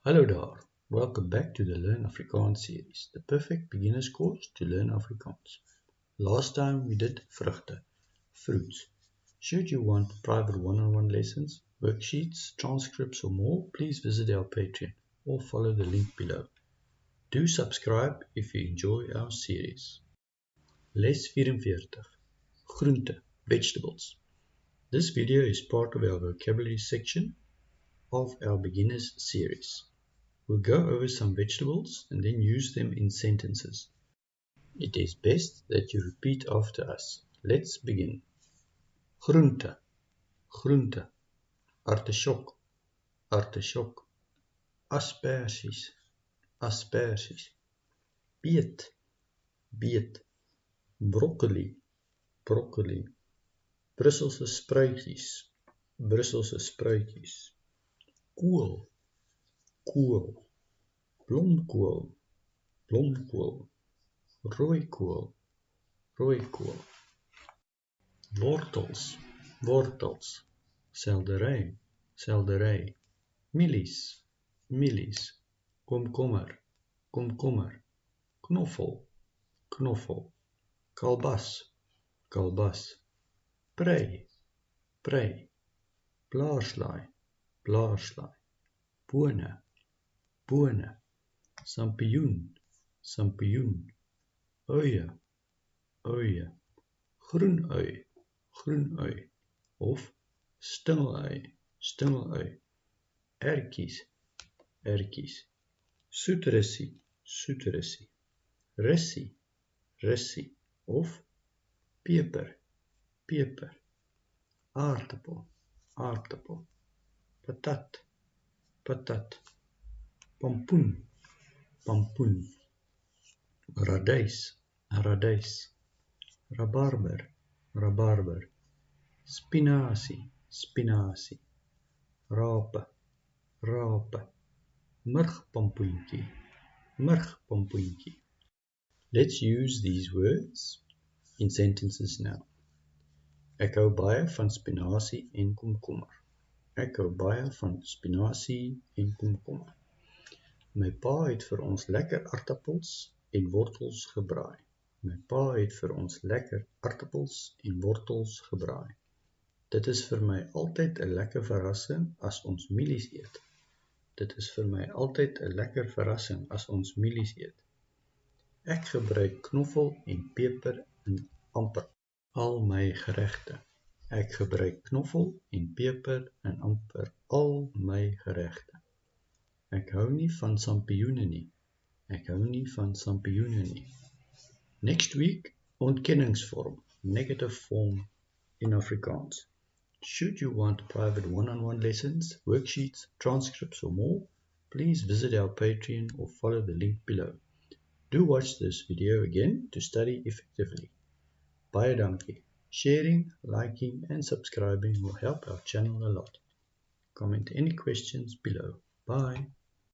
Hallo daar, welcome back to the Learn Afrikaans series, the perfect beginner's course to learn Afrikaans. Last time we did vrugte, fruits. Should you want private one-on-one lessons, worksheets, transcripts or more, please visit our Patreon or follow the link below. Do subscribe if you enjoy our series. Les 44, groente, vegetables. This video is part of our vocabulary section of our beginners series. We'll go over some vegetables and then use them in sentences. It is best that you repeat after us. Let's begin. Groente, groente. Artichok, artichok. Asperges, asperges. Beet, beet. Broccoli, broccoli. Brusselse spruitjies, Brusselse spruitjies. Kool, kool. Blomkool, blomkool. Rooikool, rooikool. Wortels, wortels. Selderij, selderij. Mielies, mielies. Komkommer, komkommer. Knoffel, knoffel. Kalbas, kalbas. Prei, prei. Blaarslaai, blaarslaai. Bone, bone. Sampioen, sampioen. Uie, uie. Groenui, groenui. Of stingelui, stingelui. Ertjies, ertjies. Soeterussie, soeterussie. Rissie, rissie. Of peper, peper. Aardappel, aardappel. Patat, patat. Pompoen, pompoen. Radijs, radijs. Rabarber, rabarber. Spinazie, spinazie. Rape, rape. Murgpompoentjie, murgpompoentjie. Let's use these words in sentences now. Ek hou baie van spinasie en komkommer. Ek hou baie van spinasie en komkommer. My pa het vir ons lekker aardappels en wortels gebraai. My pa het vir ons lekker aardappels en wortels gebraai. Dit is vir my altyd 'n lekker verrassing as ons mielies eet. Dit is vir my altyd 'n lekker verrassing as ons mielies eet. Ek gebruik knoffel en peper in amper al my geregte. Ek gebruik knoffel en peper in amper al my geregte. Ek hou nie van sampioene nie. Ek hou nie van sampioene nie. Next week, ontkenningsvorm, negative form in Afrikaans. Should you want private one-on-one lessons, worksheets, transcripts or more, please visit our Patreon or follow the link below. Do watch this video again to study effectively. Baie dankie. Sharing, liking and subscribing will help our channel a lot. Comment any questions below. Bye.